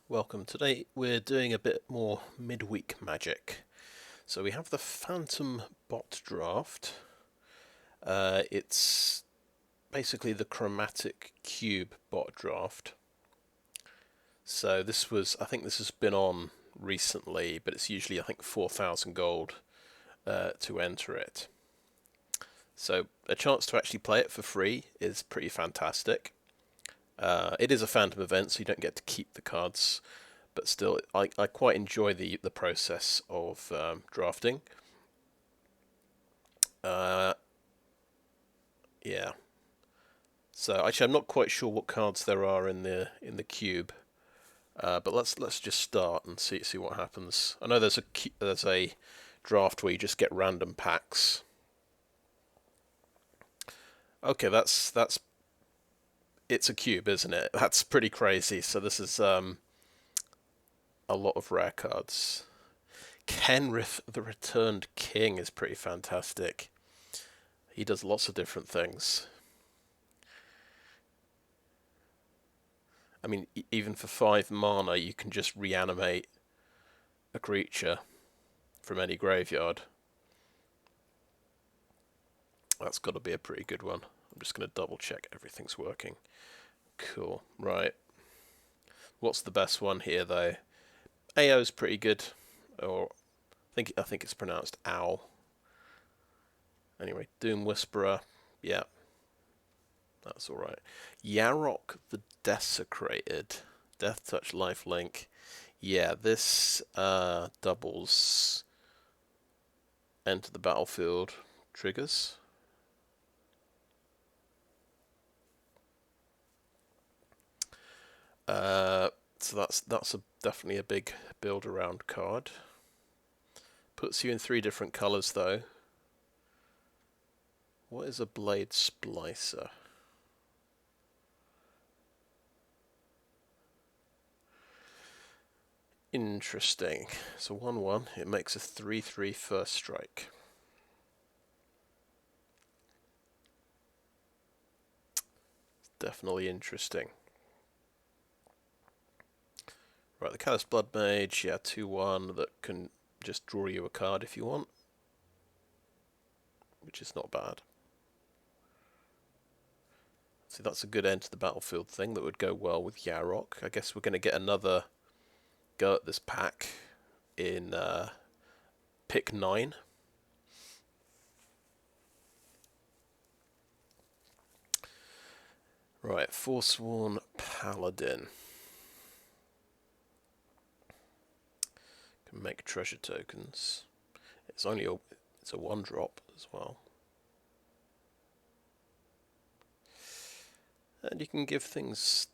Welcome. Today we're doing a bit more midweek magic. So we have the Phantom bot draft. It's basically the Chromatic cube bot draft. So I think this has been on recently, but it's usually I think 4,000 gold to enter it. So a chance to actually play it for free is pretty fantastic. It is a Phantom event, so you don't get to keep the cards, but still, I quite enjoy the process of drafting. Yeah. So actually, I'm not quite sure what cards there are in the cube, but let's just start and see what happens. I know there's a draft where you just get random packs. Okay, that's it's a cube, isn't it? That's pretty crazy. So this is a lot of rare cards. Kenrith the Returned King is pretty fantastic. He does lots of different things. I mean, even for 5 mana, you can just reanimate a creature from any graveyard. That's got to be a pretty good one. I'm just going to double check everything's working. Cool. Right. What's the best one here, though? AO's pretty good. Or I think it's pronounced owl. Anyway, Doom Whisperer. Yeah. That's alright. Yarok the Desecrated. Death Touch Lifelink. Yeah, this doubles enter the battlefield triggers. So that's definitely a big build around card. Puts you in 3 different colours though. What is a Blade Splicer? Interesting. So 1/1. It makes a 3/3 first strike. Definitely interesting. Right, the Callous Blood Mage, yeah, 2/1 that can just draw you a card if you want, which is not bad. So that's a good end to the battlefield thing that would go well with Yarok. I guess we're going to get another go at this pack in pick 9. Right, Forsworn Paladin. Can make treasure tokens. It's a 1-drop as well. And you can give things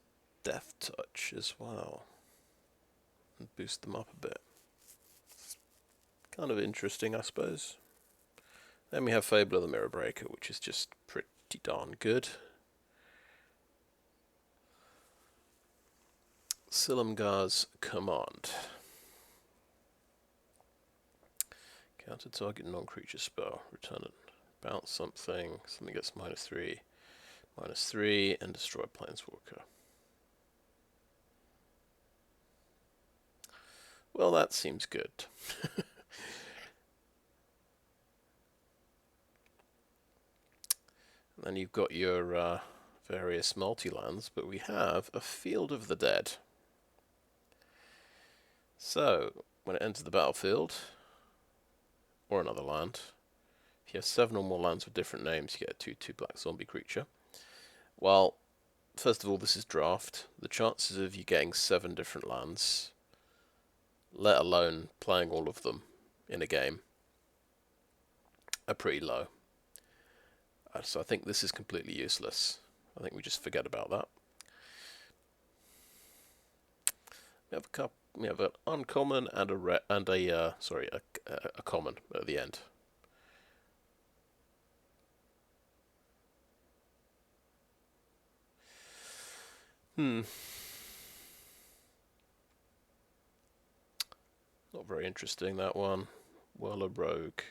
Death Touch as well. And boost them up a bit. Kind of interesting, I suppose. Then we have Fable of the Mirror Breaker, which is just pretty darn good. Silumgar's Command. Counter target non-creature spell. Return it. Bounce something. Something gets -3. -3 and destroy Planeswalker. Well, that seems good. And then you've got your various multi-lands, but we have a Field of the Dead. So, when it enters the battlefield, or another land, if you have 7 or more lands with different names, you get a 2/2 black zombie creature. Well, first of all, this is draft. The chances of you getting 7 different lands, let alone playing all of them in a game, are pretty low. So I think this is completely useless. I think we just forget about that. We have an uncommon and a common at the end. Not very interesting, that one. Whirler Rogue.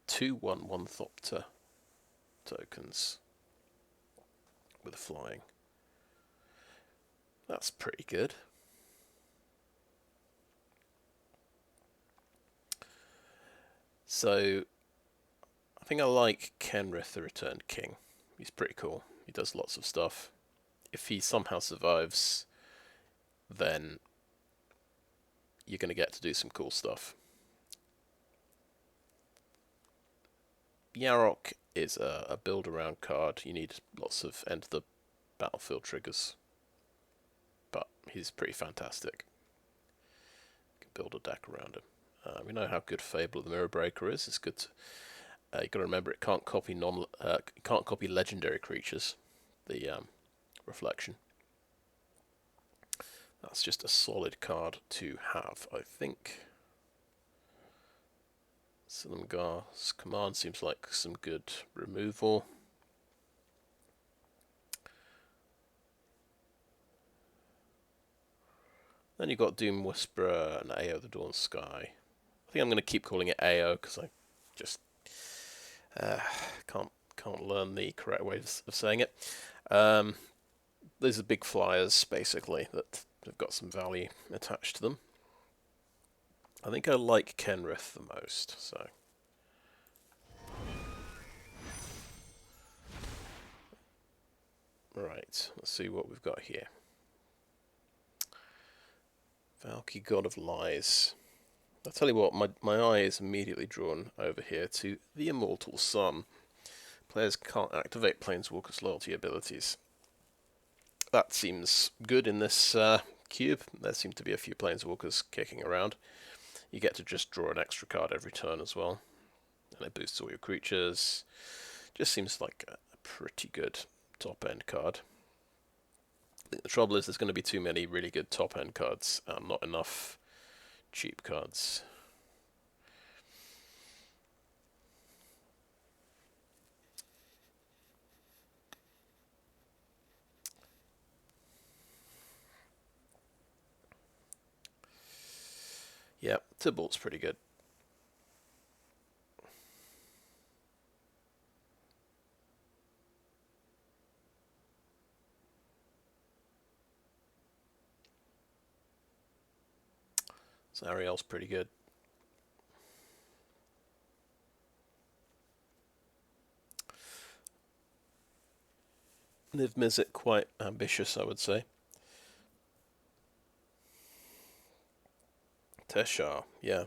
2/1 Ornithopter tokens with flying. That's pretty good. So I think I like Kenrith the Returned King. He's pretty cool. He does lots of stuff. If he somehow survives, then you're going to get to do some cool stuff. Yarok is a build-around card. You need lots of end-of-the-battlefield triggers. But he's pretty fantastic. You can build a deck around him. We know how good Fable of the Mirror Breaker is. It's good to, you got to remember it can't copy legendary creatures. The reflection. That's just a solid card to have, I think. Silumgar's command seems like some good removal. Then you've got Doom Whisperer and AO the Dawn Sky. I think I'm going to keep calling it AO because I just can't learn the correct way of saying it. These are big flyers, basically, that have got some value attached to them. I think I like Kenrith the most, so... Right, let's see what we've got here. Valky, God of Lies. I'll tell you what, my eye is immediately drawn over here to the Immortal Sun. Players can't activate Planeswalker's loyalty abilities. That seems good in this cube. There seem to be a few Planeswalkers kicking around. You get to just draw an extra card every turn as well. And it boosts all your creatures. Just seems like a pretty good top-end card. I think the trouble is there's going to be too many really good top-end cards and not enough cheap cards. Yeah, Tybalt's pretty good. Zariel's pretty good. Niv Mizzet quite ambitious, I would say. Teshar, yeah.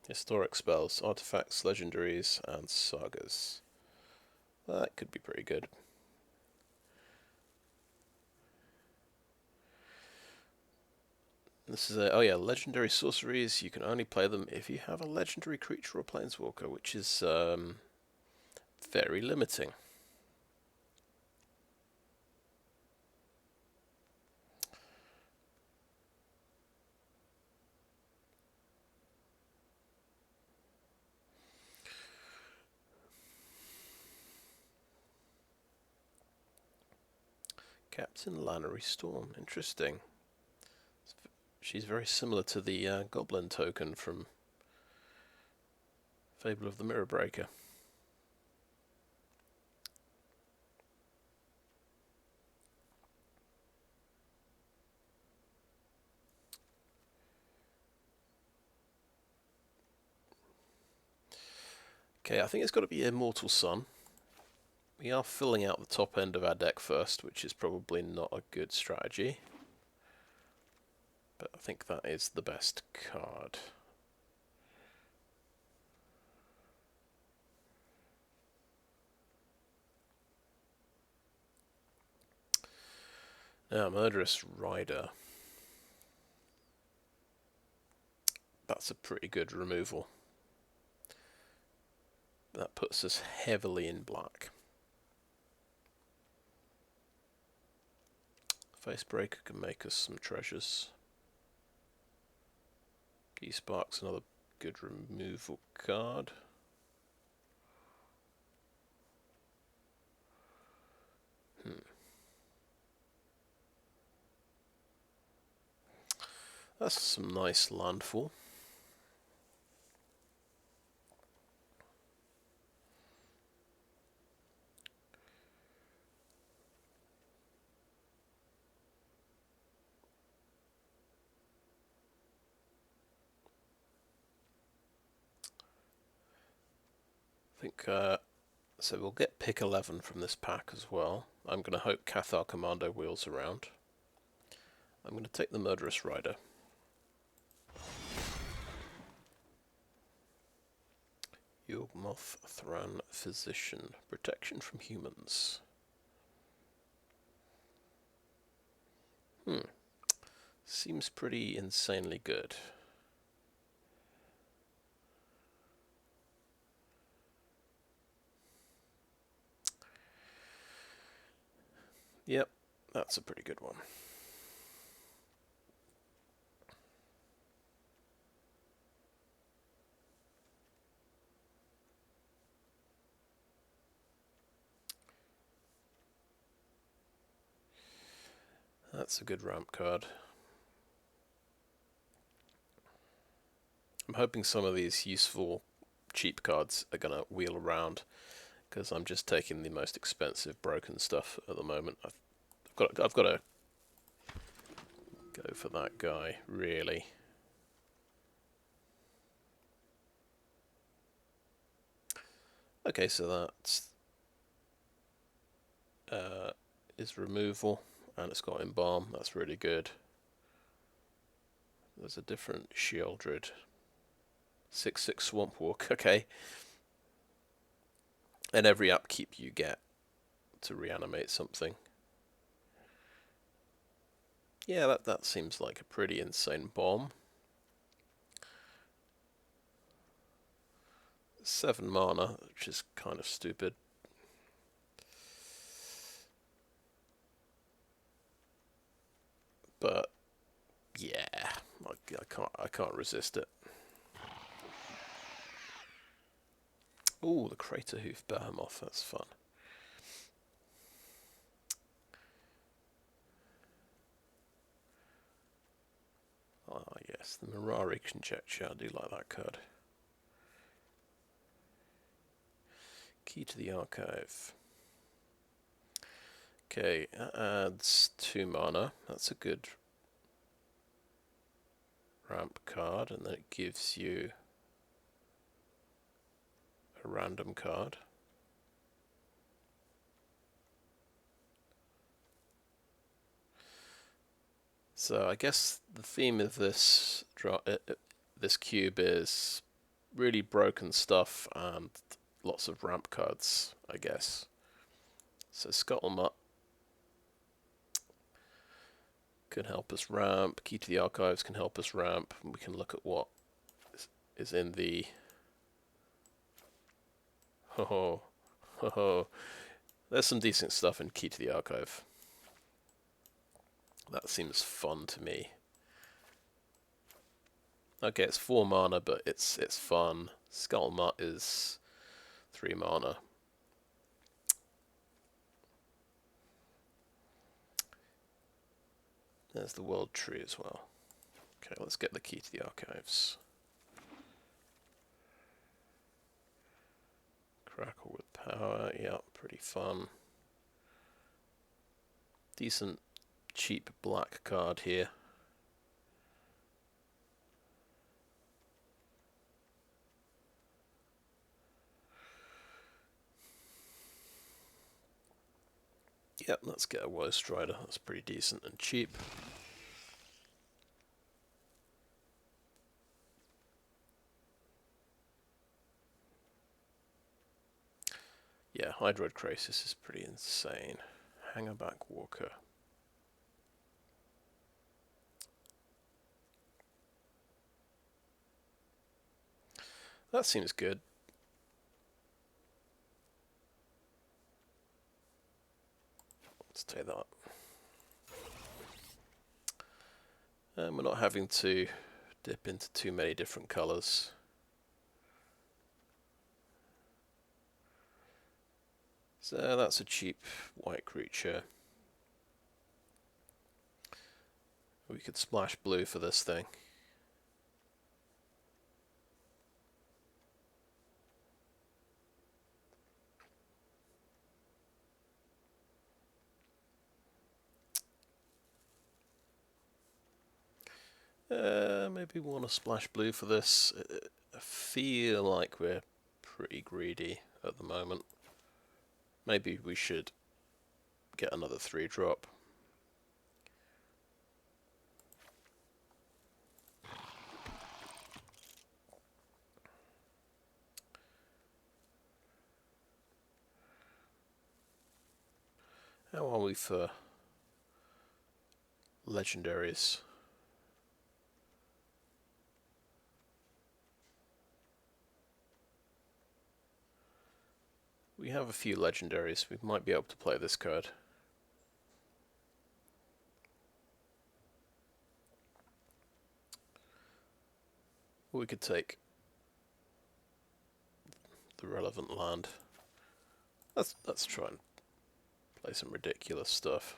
Historic spells, artifacts, legendaries, and sagas. That could be pretty good. This is oh yeah, legendary sorceries. You can only play them if you have a legendary creature or planeswalker, which is very limiting. Captain Lannery Storm, interesting. She's very similar to the Goblin token from Fable of the Mirror Breaker. Okay, I think it's got to be Immortal Sun. We are filling out the top end of our deck first, which is probably not a good strategy. But I think that is the best card. Now, Murderous Rider. That's a pretty good removal. That puts us heavily in black. Facebreaker can make us some treasures. Geespark's another good removal card. That's some nice landfall. I think so. We'll get pick 11 from this pack as well. I'm going to hope Cathar Commando wheels around. I'm going to take the Murderous Rider. Yawgmoth, Thran, Physician. Protection from humans. Seems pretty insanely good. Yep, that's a pretty good one. That's a good ramp card. I'm hoping some of these useful cheap cards are going to wheel around, because I'm just taking the most expensive broken stuff at the moment. I've got to go for that guy, really. Okay, so that is removal, and it's got Embalm. That's really good. There's a different Sheoldred. 6/6 Swamp Walk, okay. And every upkeep you get to reanimate something. Yeah, that seems like a pretty insane bomb. 7 mana, which is kind of stupid. But yeah, I can't resist it. Ooh, the Crater Hoof Behemoth, that's fun. Ah, yes, the Mirari Conjecture, I do like that card. Key to the Archive. Okay, that adds 2 mana, that's a good ramp card, and then it gives you a random card. So I guess the theme of this cube is really broken stuff and lots of ramp cards, I guess. So Scuttlemutt can help us ramp. Key to the Archives can help us ramp. We can look at what is in the... There's some decent stuff in Key to the Archive. That seems fun to me. Okay, it's 4 mana, but it's fun. Scuttlemutt is 3 mana. There's the World Tree as well. Okay, let's get the Key to the Archives. Crackle with Power, yeah, pretty fun. Decent, cheap black card here. Yep, let's get a Woe Strider. That's pretty decent and cheap. Yeah, Hydroid Crisis is pretty insane. Hangerback Walker. That seems good. Let's take that. And we're not having to dip into too many different colours. So that's a cheap white creature. We could splash blue for this thing. Maybe we want to splash blue for this. I feel like we're pretty greedy at the moment. Maybe we should get another 3-drop. How are we for legendaries? We have a few legendaries. We might be able to play this card. We could take the relevant land. Let's try and play some ridiculous stuff.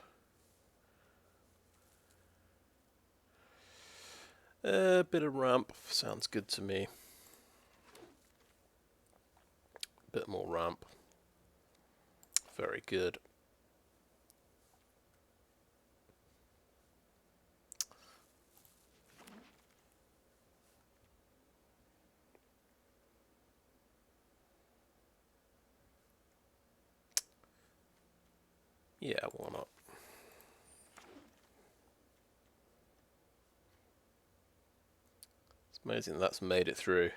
A bit of ramp sounds good to me. Bit more ramp. Very good. Yeah, why not? It's amazing that's made it through.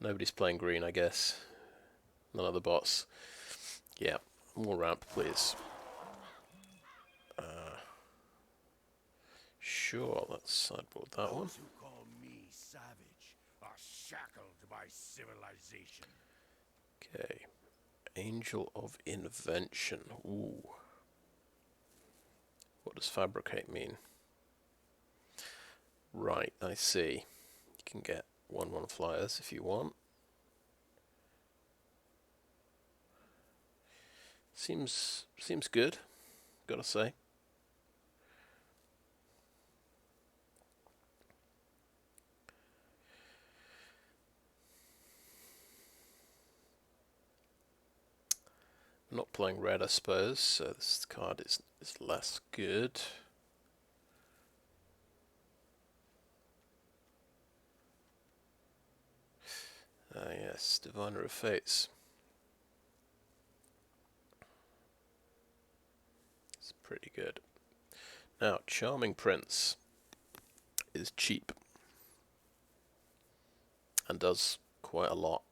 Nobody's playing green, I guess. None of the bots. Yeah, more ramp, please. Sure, let's sideboard that one. Those who call me savage are shackled by civilization. Okay. Angel of Invention. Ooh. What does fabricate mean? Right, I see. You can get 1/1 flyers if you want. Seems good, gotta say. I'm not playing red, I suppose, so this card is less good. Ah yes, Diviner of Fates. It's pretty good. Now, Charming Prince is cheap and does quite a lot.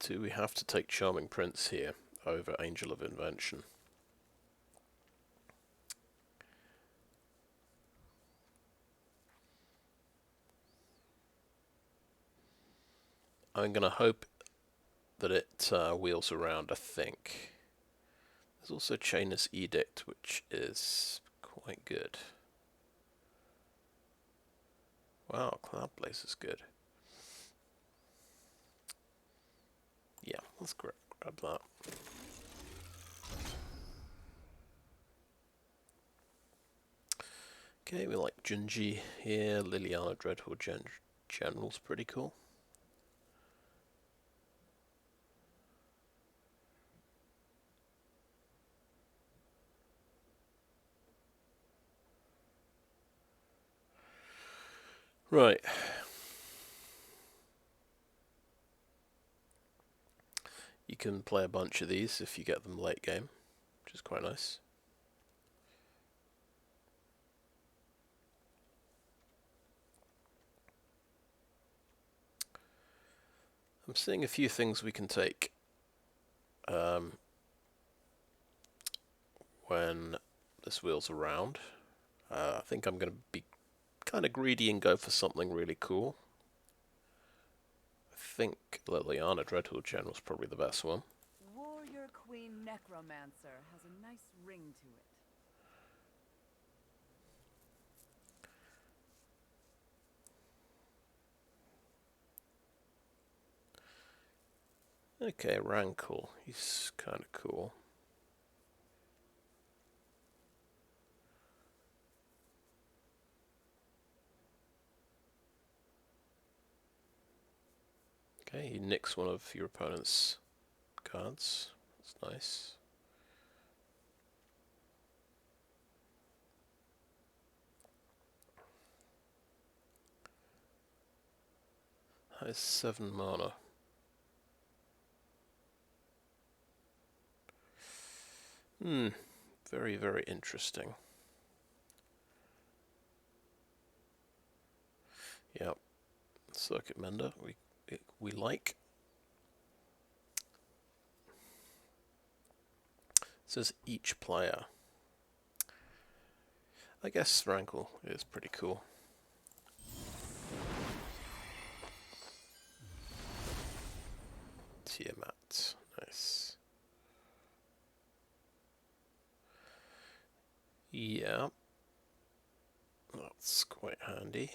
Do we have to take Charming Prince here over Angel of Invention? I'm going to hope that it wheels around, I think. There's also Chainless Edict, which is quite good. Wow, Cloud Blaze is good. Yeah, let's grab that. Okay, we like Junji here. Liliana Dreadhorde General's pretty cool. Right. You can play a bunch of these if you get them late game, which is quite nice. I'm seeing a few things we can take when this wheel's around. I think I'm going to be kind of greedy and go for something really cool. I think Liliana Dreadhorde General is probably the best one. Warrior Queen Necromancer has a nice ring to it. Okay, Rankle. He's kind of cool. Okay, he nicks one of your opponent's cards. That's nice. has 7 mana. Very, very interesting. Yep. Circuit Mender, we like. It says each player. I guess Rankle is pretty cool. Tiamat, nice. Yeah, that's quite handy.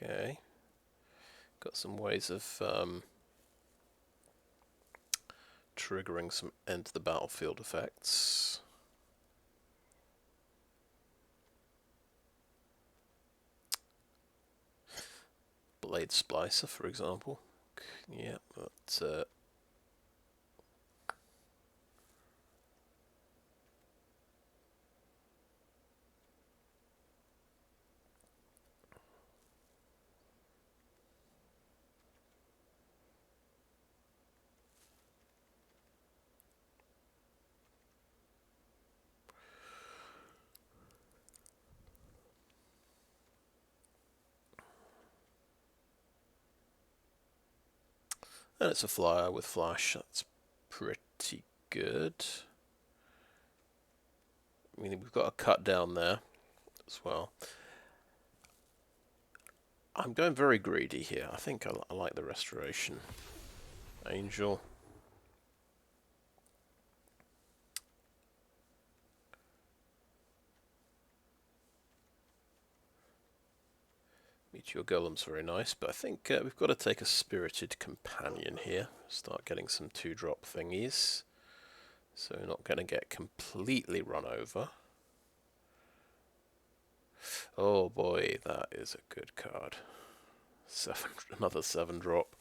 Okay, got some ways of triggering some end the battlefield effects. Blade Splicer, for example. Yeah, but and it's a flyer with flash, that's pretty good. I mean, we've got a cut down there as well. I'm going very greedy here. I think I like the Restoration Angel. Meteor Golem's very nice, but I think we've got to take a Spirited Companion here. Start getting some 2-drop thingies. So we're not going to get completely run over. Oh boy, that is a good card. Another 7-drop.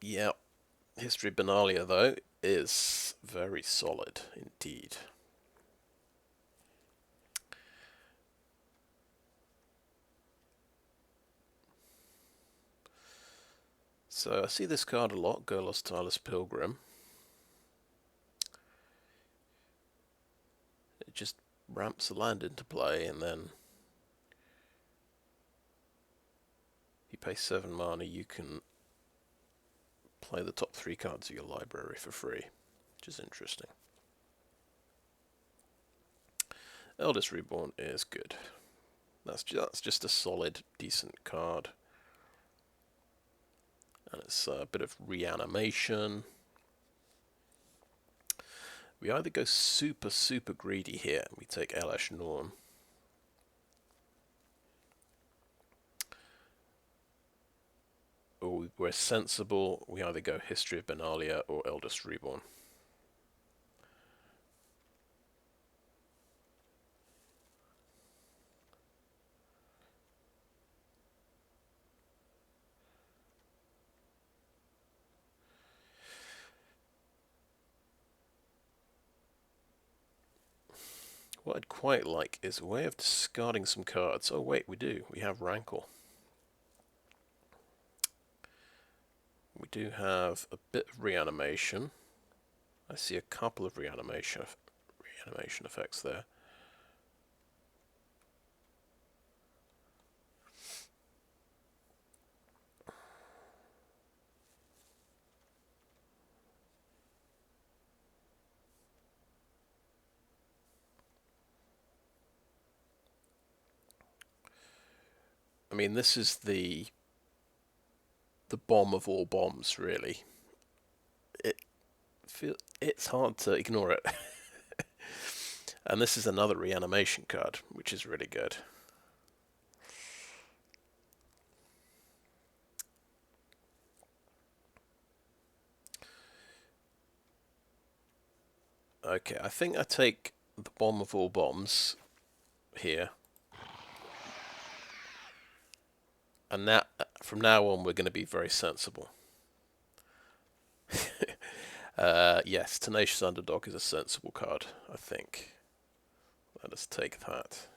Yeah, History of Benalia, though, is very solid indeed. So I see this card a lot, Golos Tylus Pilgrim. It just ramps the land into play, and then you pay 7 mana, you can play the top 3 cards of your library for free, which is interesting. Eldest Reborn is good. That's just a solid, decent card. And it's a bit of reanimation. We either go super, super greedy here, and we take Elesh Norn. Or we're sensible, we either go History of Benalia or Eldest Reborn. What I'd quite like is a way of discarding some cards. Oh wait, we do. We have Rankle. We do have a bit of reanimation. I see a couple of reanimation effects there. I mean, this is the bomb of all bombs, really. It's hard to ignore it. And this is another reanimation card, which is really good. Okay, I think I take the bomb of all bombs here. And that, from now on, we're going to be very sensible. Yes, Tenacious Underdog is a sensible card, I think. Let us take that.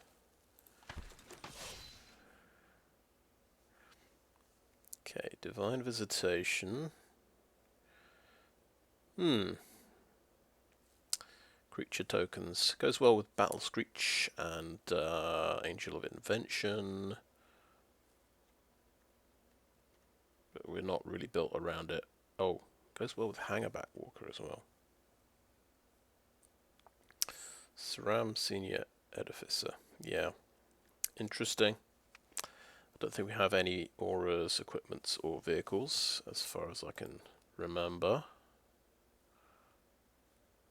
Okay, Divine Visitation. Creature tokens. Goes well with Battle Screech and Angel of Invention. But we're not really built around it. Oh, goes well with Hangerback Walker as well. Saram Senior Edificer. Yeah. Interesting. I don't think we have any auras, equipments, or vehicles, as far as I can remember.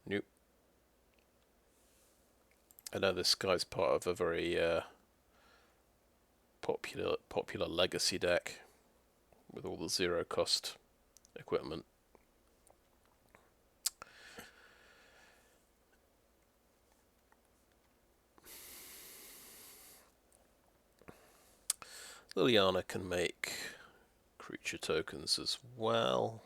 Nope. I know this guy's part of a very popular legacy deck with all the zero cost equipment. Liliana can make creature tokens as well.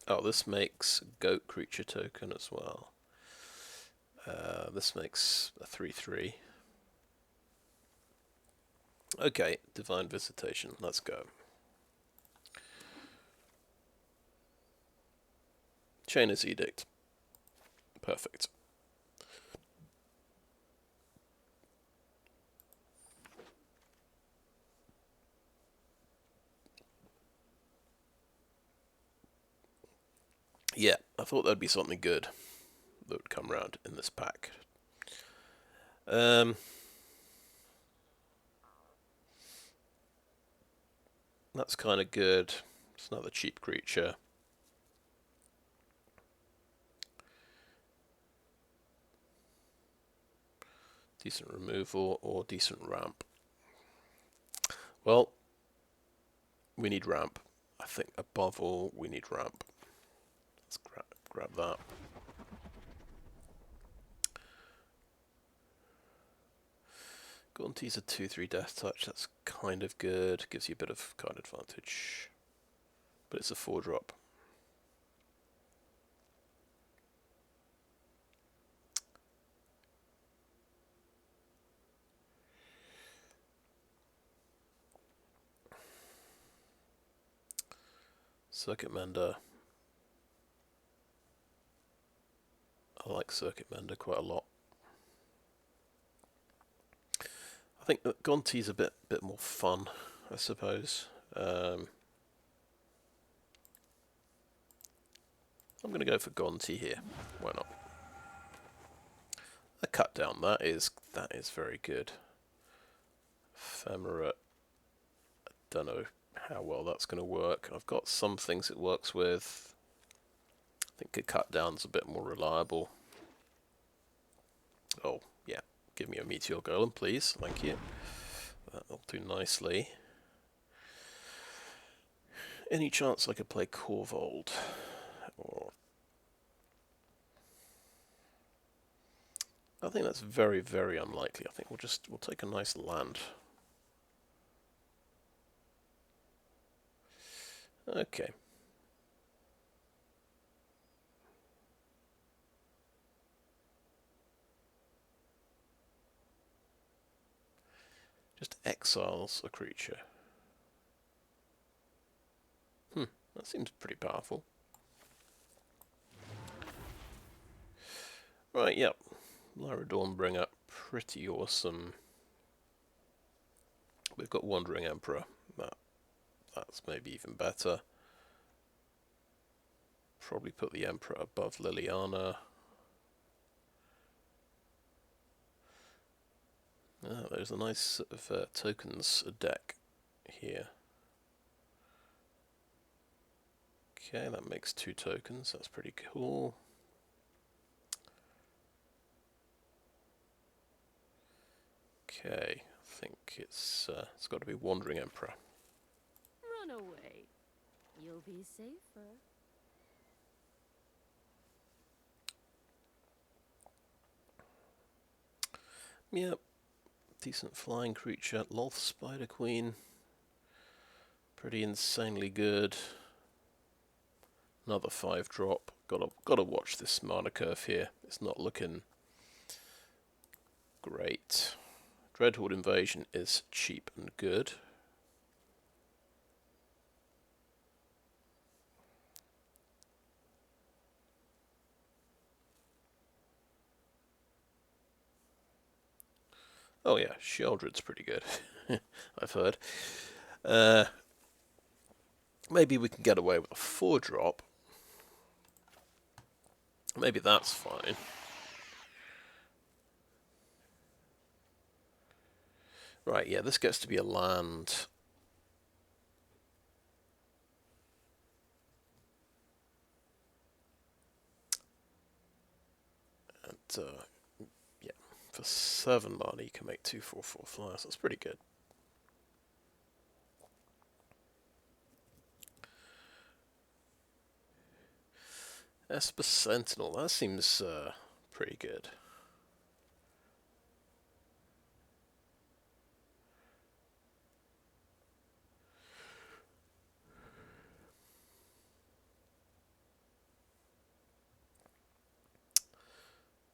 Oh, this makes goat creature token as well. This makes a 3/3. Okay, Divine Visitation. Let's go. Chainer's Edict. Perfect. Yeah, I thought there'd be something good that would come around in this pack. That's kind of good. It's another cheap creature. Decent removal or decent ramp. Well, we need ramp. I think above all, we need ramp. Let's grab that. Gaunty's a 2/3 death touch. That's kind of good. Gives you a bit of card advantage. But it's a 4-drop. Circuit Mender. I like Circuit Mender quite a lot. I think that Gaunty's a bit more fun, I suppose. I'm going to go for Gaunty here. Why not? A cut down. That is very good. Ephemera. I don't know how well that's going to work. I've got some things it works with. I think a cut down's a bit more reliable. Oh, yeah. Give me a Meteor Golem, please. Thank you. That'll do nicely. Any chance I could play Corvold? Or I think that's very, very unlikely. I think we'll take a nice land. Okay. Just exiles a creature. That seems pretty powerful. Right, yep. Lyra Dawnbringer, pretty awesome. We've got Wandering Emperor. That's maybe even better. Probably put the Emperor above Liliana. There's a nice sort of tokens deck here. Okay, that makes 2 tokens. That's pretty cool. Okay, I think it's got to be Wandering Emperor. Run away. You'll be safer. Yep, Decent flying creature. Loth Spider Queen. Pretty insanely good. Another 5-drop. Gotta watch this mana curve here. It's not looking great. Dreadhorde Invasion is cheap and good. Oh yeah, Sheoldred's pretty good. I've heard. Maybe we can get away with a 4-drop. Maybe that's fine. Right, yeah, this gets to be a land. And, yeah, for 7 mana you can make 2/4/4 flyers. That's pretty good. Esper Sentinel, that seems pretty good.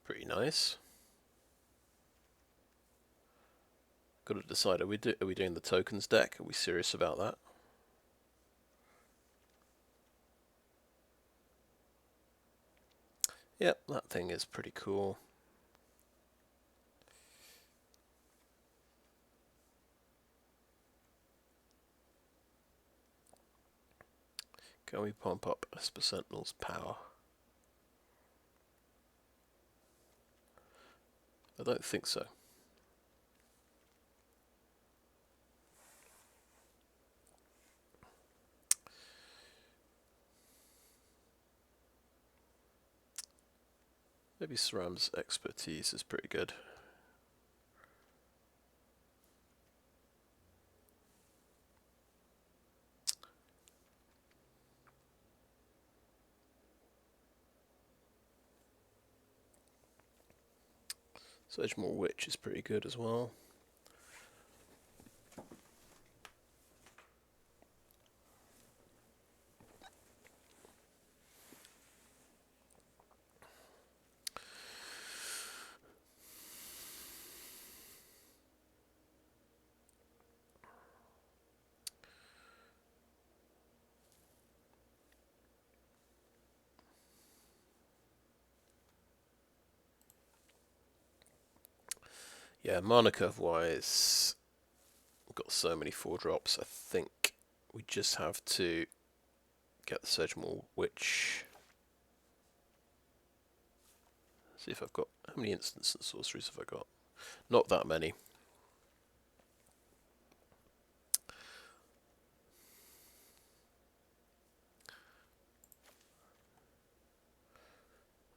Pretty nice. Got to decide, are we doing the tokens deck? Are we serious about that? Yep, that thing is pretty cool. Can we pump up Esper Sentinel's power? I don't think so. Maybe SRAM's expertise is pretty good. Sedgemoor Witch is pretty good as well. Yeah, mana curve wise, we've got so many 4-drops. I think we just have to get the Sedgemoor Witch. See if I've got, how many instants and sorceries have I got? Not that many.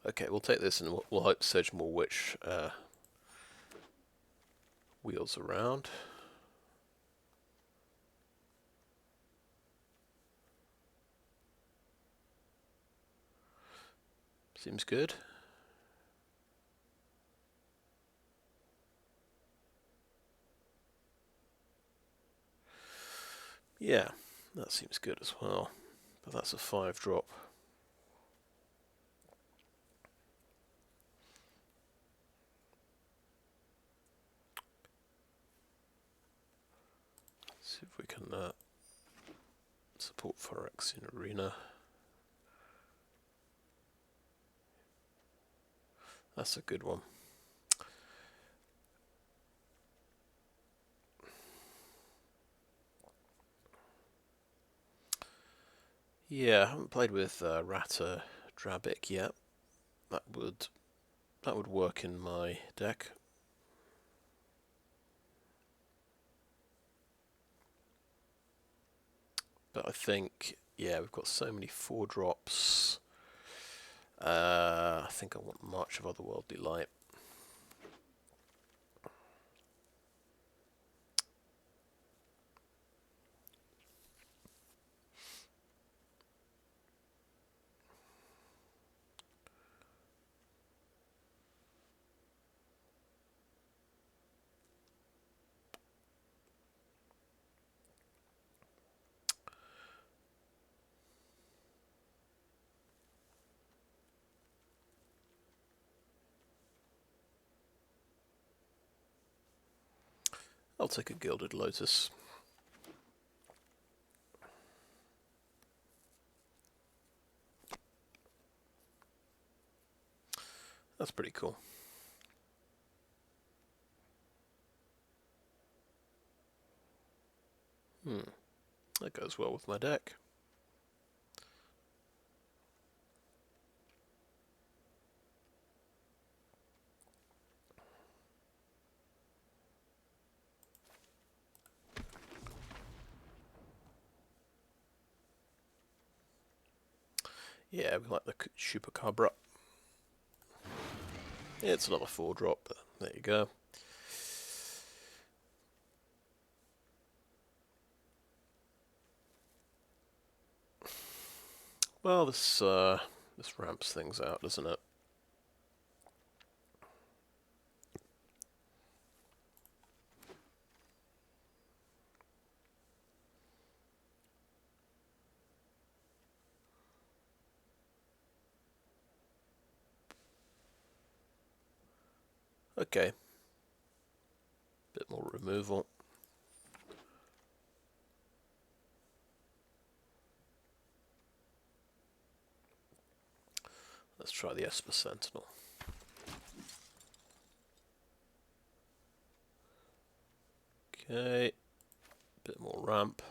Okay, we'll take this and we'll hope Sedgemoor Witch wheels around. Seems good. Yeah, that seems good as well. But that's a 5-drop. See if we can support Phyrexian Arena. That's a good one. Yeah, I haven't played with Rata Drabic yet. That would work in my deck. But I think, yeah, we've got so many 4-drops. I think I want March of Otherworldly Light. I'll take a Gilded Lotus. That's pretty cool. That goes well with my deck. Yeah, we like the Chupacabra. Yeah, it's another 4-drop, but there you go. Well, this ramps things out, doesn't it? Okay. Bit more removal. Let's try the Esper Sentinel. Okay. Bit more ramp.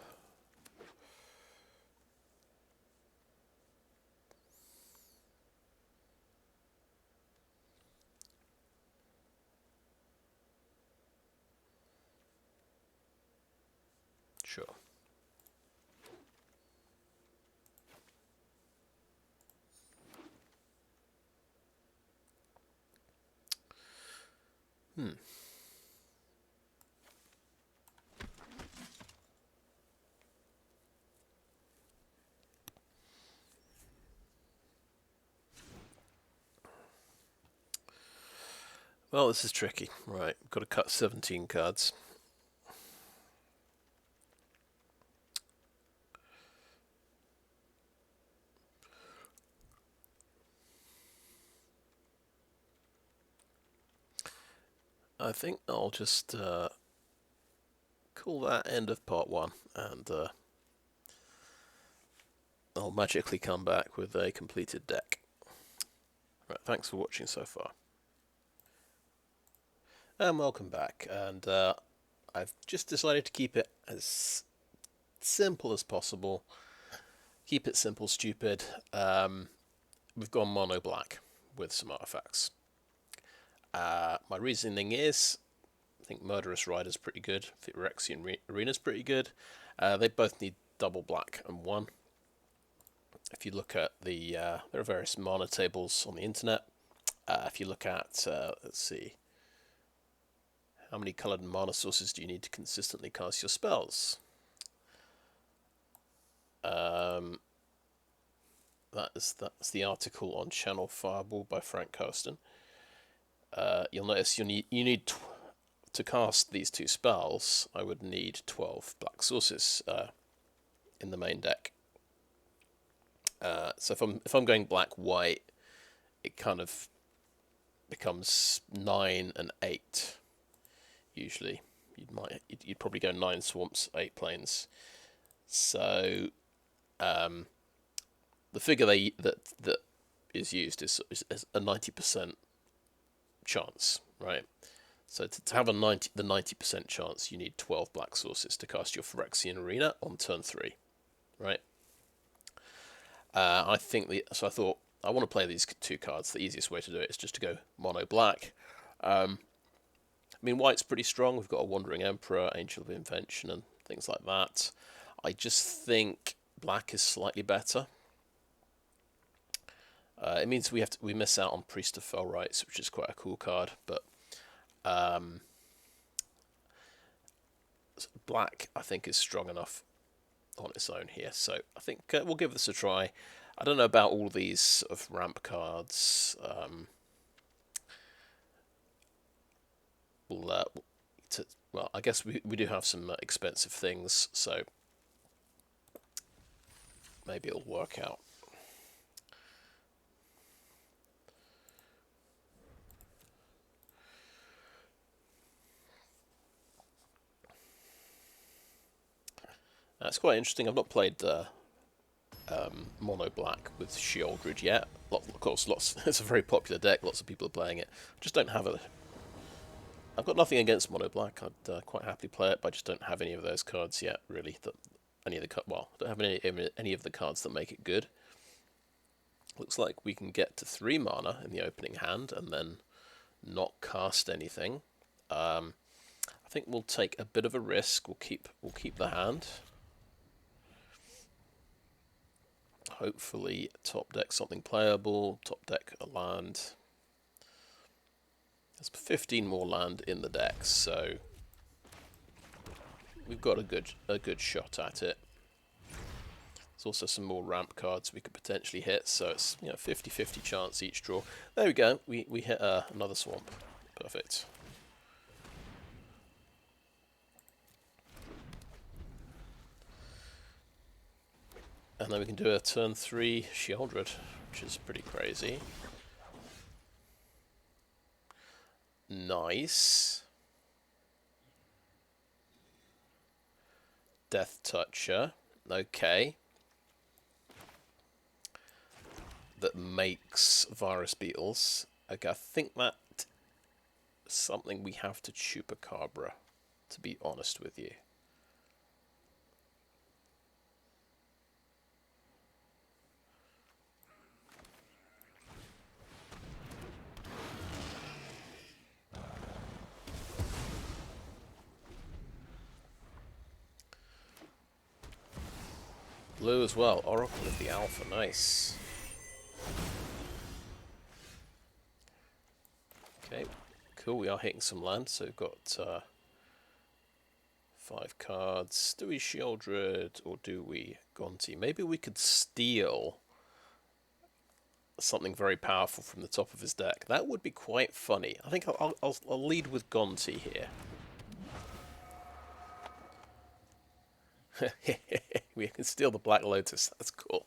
Sure. Well, this is tricky. Right, got to cut 17 cards. I think I'll just call that end of part 1, and I'll magically come back with a completed deck. Right, thanks for watching so far. And welcome back, and I've just decided to keep it as simple as possible. Keep it simple, stupid. We've gone mono black with some artifacts. My reasoning is, I think Murderous Rider is pretty good. Phyrexian Arena is pretty good. They both need double black and 1. If you look at the, there are various mana tables on the internet. If you look at, let's see, how many coloured mana sources do you need to consistently cast your spells? That's the article on Channel Fireball by Frank Kirsten. You'll notice you need to cast these 2 spells. I would need 12 black sources in the main deck. So if I'm going black white, it kind of becomes 9 and 8. Usually, you'd probably go 9 swamps, 8 plains. So the figure that is used is a 90% chance, right? So to have the 90% chance, you need 12 black sources to cast your Phyrexian Arena on turn 3, right? I thought I want to play these 2 cards. The easiest way to do it is just to go mono black. I mean, white's pretty strong. We've got a Wandering Emperor, Angel of Invention, and things like that. I just think black is slightly better. It means we miss out on Priest of Fell Rites, which is quite a cool card, but black I think is strong enough on its own here. So I think we'll give this a try. I don't know about all these sort of ramp cards. Well, I guess we do have some expensive things, so maybe it'll work out. That's quite interesting. I've not played Monoblack with Sheoldred yet. Of course, it's a very popular deck. Lots of people are playing it. Just don't have a. I've got nothing against Monoblack. I'd quite happily play it, but I just don't have any of those cards yet. Really, any of the I don't have any of the cards that make it good. Looks like we can get to 3 mana in the opening hand and then not cast anything. I think we'll take a bit of a risk. We'll keep the hand. Hopefully, top deck something playable. Top deck a land. There's 15 more land in the deck, so we've got a good shot at it. There's also some more ramp cards we could potentially hit, so it's 50-50 chance each draw. There we go. We hit another swamp. Perfect. And then we can do a turn 3 Sheoldred, which is pretty crazy. Nice. Death Toucher. Okay. That makes Virus Beetles. Okay, I think that's something we have to Chupacabra, to be honest with you. Blue as well. Oracle of the Alpha. Nice. Okay, cool. We are hitting some land, so we've got 5 cards. Do we Sheoldred or do we Gonti? Maybe we could steal something very powerful from the top of his deck. That would be quite funny. I think I'll lead with Gonti here. We can steal the Black Lotus. That's cool.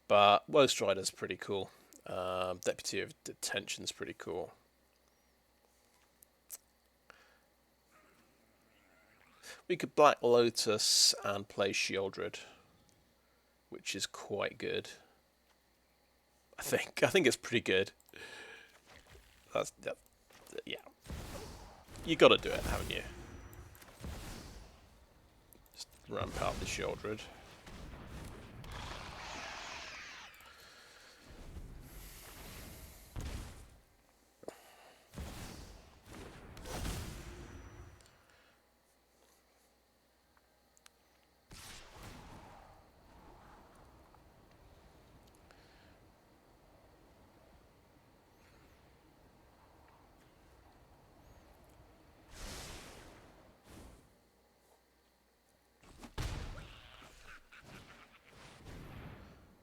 But Woe Strider's pretty cool. Deputy of Detention's pretty cool. We could Black Lotus and play Sheoldred, which is quite good. I think it's pretty good. Yeah. You got to do it, haven't you? Just ramp out the Sheoldred.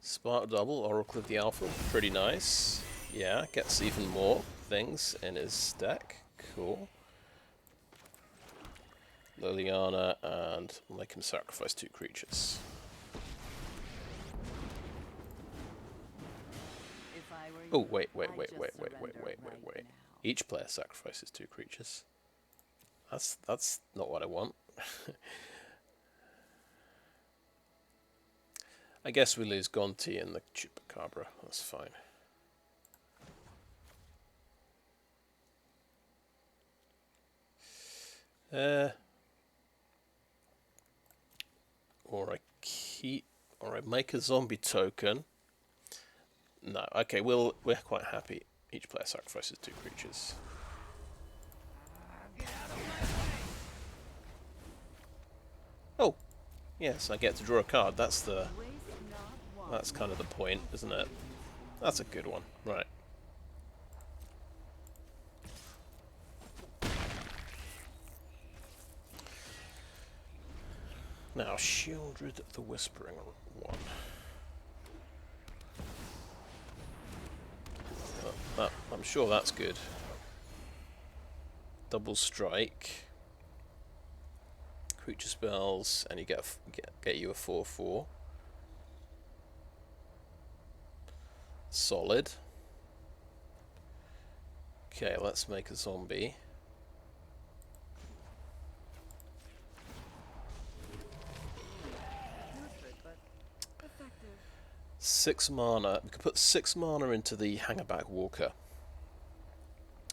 Spark Double, Oracle of the Alpha, pretty nice. Yeah, gets even more things in his deck. Cool. Liliana, and we'll make him sacrifice 2 creatures. Oh, wait. Each player sacrifices 2 creatures. That's not what I want. I guess we lose Gonti and the Chupacabra. That's fine. Or I make a zombie token. No, okay, we're quite happy. Each player sacrifices 2 creatures. Oh, yes, I get to draw a card. That's kind of the point, isn't it? That's a good one. Right. Now, Sheoldred the Whispering one. I'm sure that's good. Double strike. Creature spells, and you get you a 4/4. Solid. Okay, let's make a zombie. 6 mana. We could put 6 mana into the Hangerback Walker.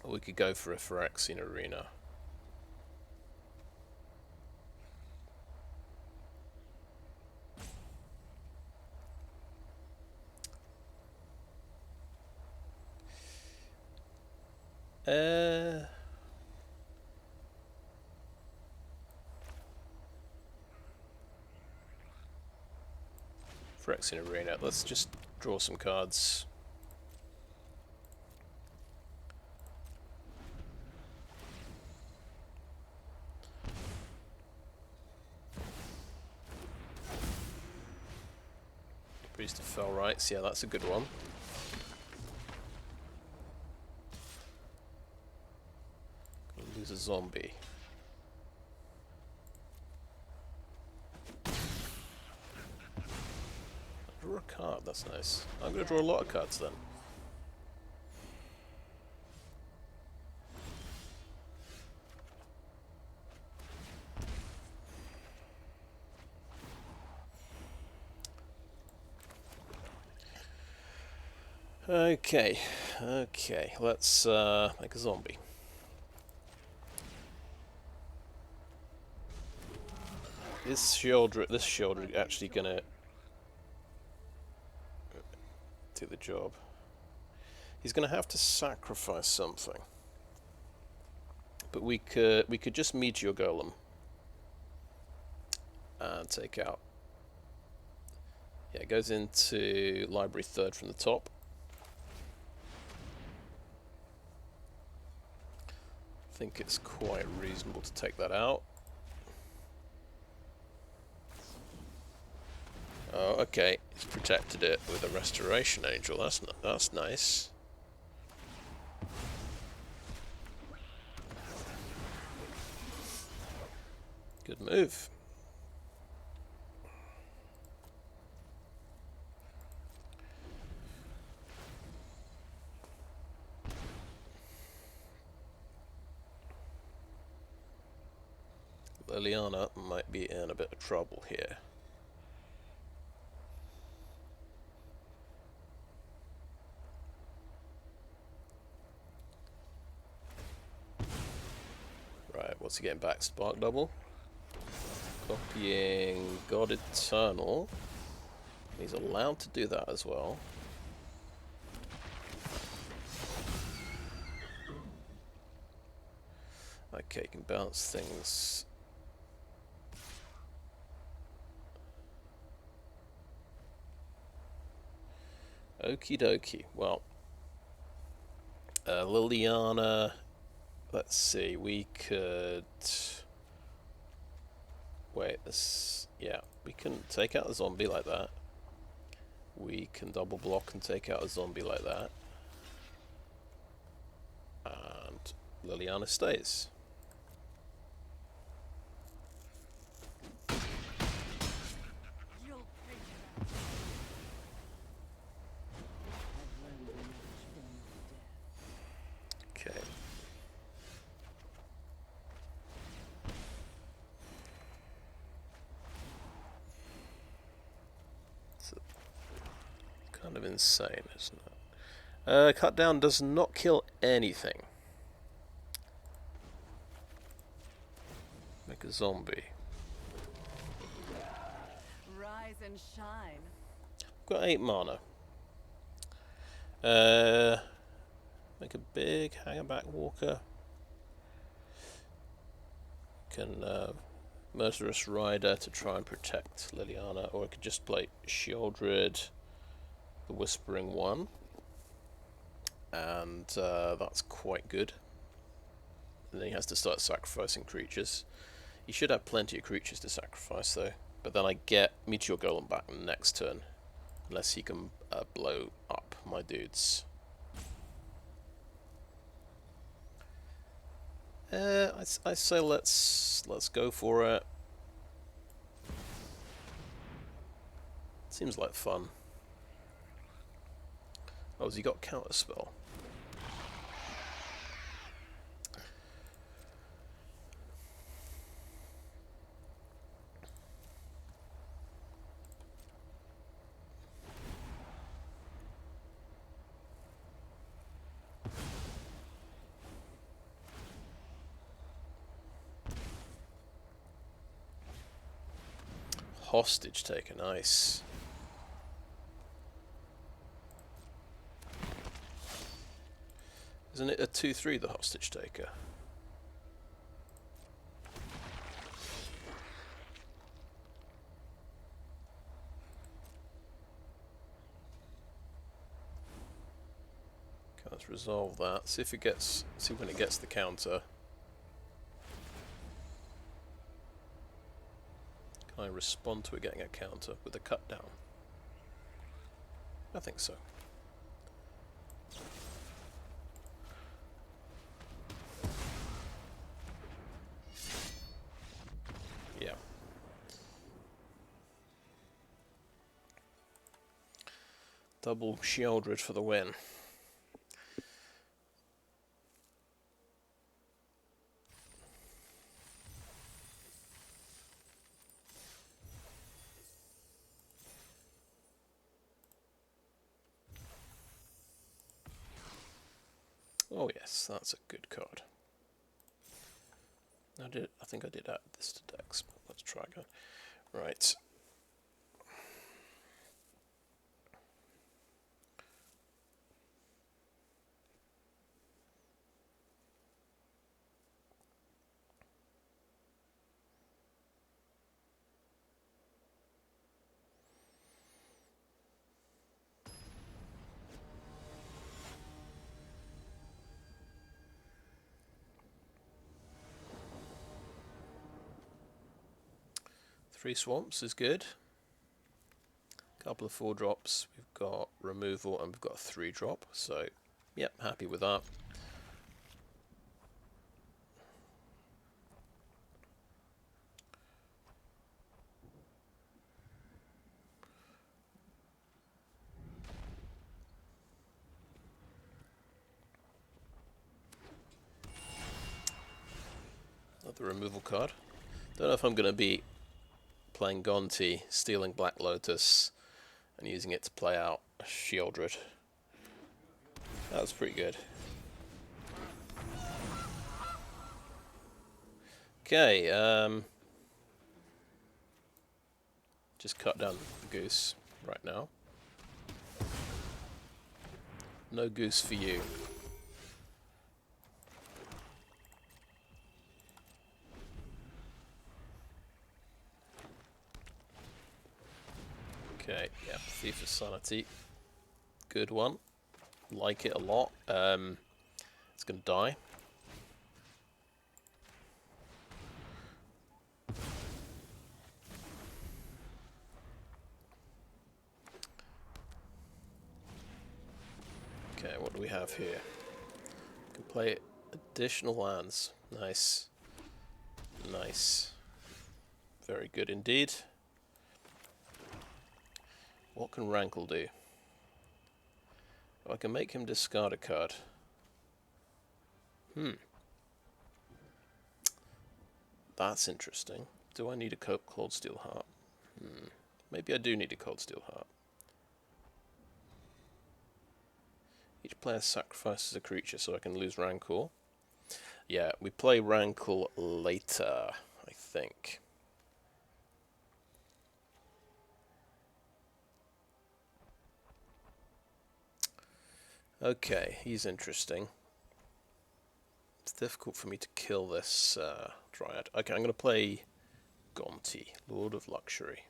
Or we could go for a Phyrexian Arena. Phyrexian Arena. Let's just draw some cards. Priest of Fell Rights, yeah, that's a good one. Gonna lose a zombie. Draw a card, that's nice. I'm gonna draw a lot of cards then. Okay, let's make a zombie. Is this Sheoldred actually gonna do the job? He's gonna have to sacrifice something. But we could just Meteor Golem and take out. Yeah, it goes into library 3rd from the top. I think it's quite reasonable to take that out. Oh, okay. He's protected it with a Restoration Angel. That's nice. Good move. Liliana might be in a bit of trouble here. Right, what's he getting back? Spark Double. Copying God Eternal. He's allowed to do that as well. Okay, can bounce things. Okie dokie. Well, Liliana. Let's see. We could. Wait. This. Yeah, we can take out a zombie like that. We can double block and take out a zombie like that. And Liliana stays. Okay. It's kind of insane, isn't it? Cut down does not kill anything. Make a zombie. Rise and shine. Got 8 mana. Make a big Hangerback Walker. Can Murderous Rider to try and protect Liliana, or I could just play Sheoldred, the Whispering One, and that's quite good. And then he has to start sacrificing creatures. He should have plenty of creatures to sacrifice though, but then I get Meteor Golem back next turn, unless he can blow up my dudes. I say let's go for it. Seems like fun. Oh, has he got Counterspell? hostage taker, nice. Isn't it a 2/3 the hostage taker? Okay, let's resolve that. See if it gets. See when it gets the counter. Can I respond to it getting a counter with a cut down? I think so. Yeah. Double Sheoldred for the win. Oh yes, that's a good card. I think I did add this to decks, but let's try again. Right. Three swamps is good. Couple of 4-drops. We've got removal and we've got a 3-drop. So, yep, happy with that. Another removal card. Don't know if I'm going to be playing Gonti, stealing Black Lotus, and using it to play out Sheoldred. That was pretty good. Okay, just cut down the goose right now. No goose for you. Okay, yeah, Thief of Sanity. Good one. Like it a lot. It's gonna die. Okay, what do we have here? We can play additional lands. Nice. Nice. Very good indeed. What can Rankle do? I can make him discard a card. That's interesting. Do I need a Coldsteel Heart? Maybe I do need a Coldsteel Heart. Each player sacrifices a creature so I can lose Rankle. Yeah, we play Rankle later, I think. Okay, he's interesting. It's difficult for me to kill this Dryad. Okay, I'm going to play Gonti, Lord of Luxury.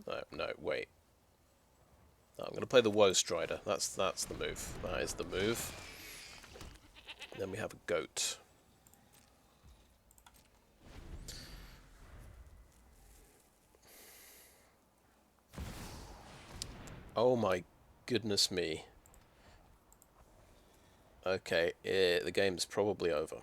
No, wait. No, I'm going to play the Woe Strider. That's the move. That is the move. And then we have a goat. Oh my goodness me. Okay, the game's probably over.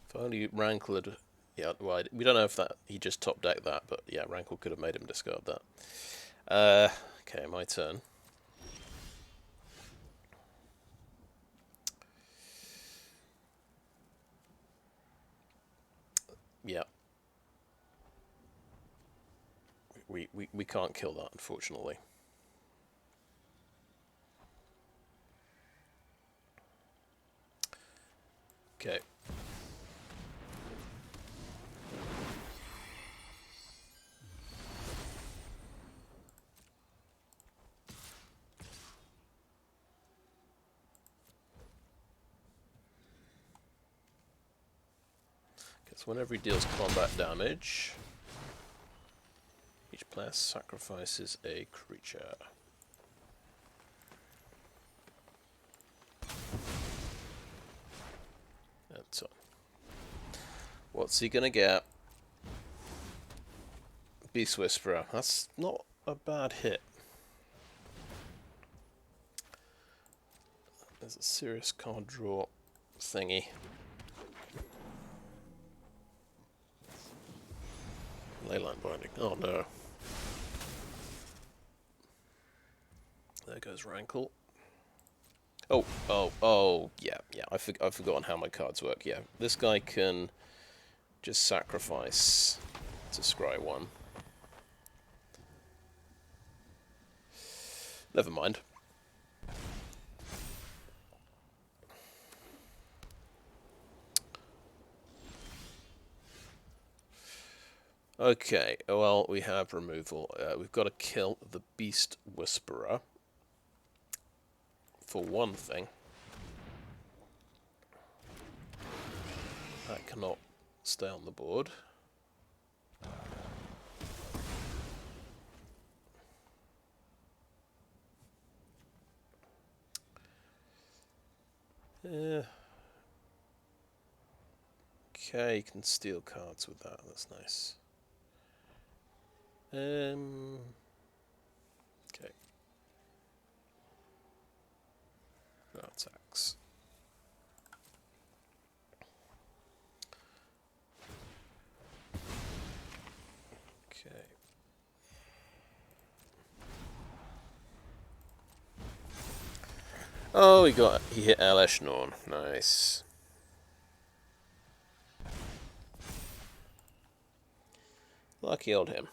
If only Rankle had... Yeah, well, we don't know if that he just top decked that, but yeah, Rankle could have made him discard that. Okay, my turn. Yeah. We can't kill that, unfortunately. Okay. So whenever he deals combat damage, each player sacrifices a creature. And so, what's he gonna get? Beast Whisperer. That's not a bad hit. There's a serious card draw thingy. Leyline Binding. Oh no. There goes Rankle. Oh, yeah. I've forgotten how my cards work. Yeah, this guy can just sacrifice to scry one. Never mind. Okay, well, we have removal. We've got to kill the Beast Whisperer. For one thing. That cannot stay on the board. Okay, you can steal cards with that. That's nice. Okay. No attacks. Okay. Oh, he hit Eleshnorn. Nice. Lucky old him.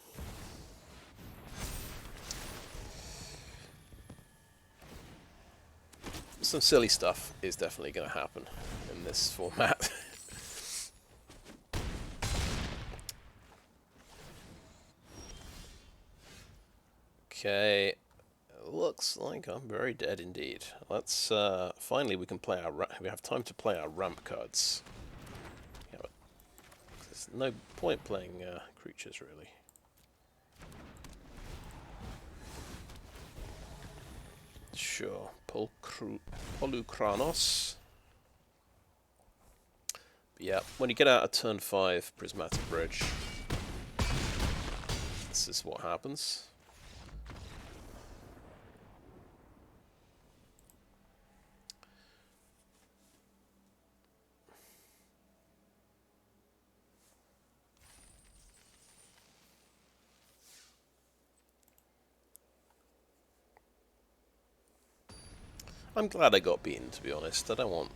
Some silly stuff is definitely going to happen in this format. Okay, looks like I'm very dead indeed. Let's finally we can play our we have time to play our ramp cards. Yeah, but there's no point playing creatures really. Sure, Polukranos. But yeah, when you get out of turn 5, Prismatic Bridge, this is what happens. I'm glad I got beaten, to be honest. I don't want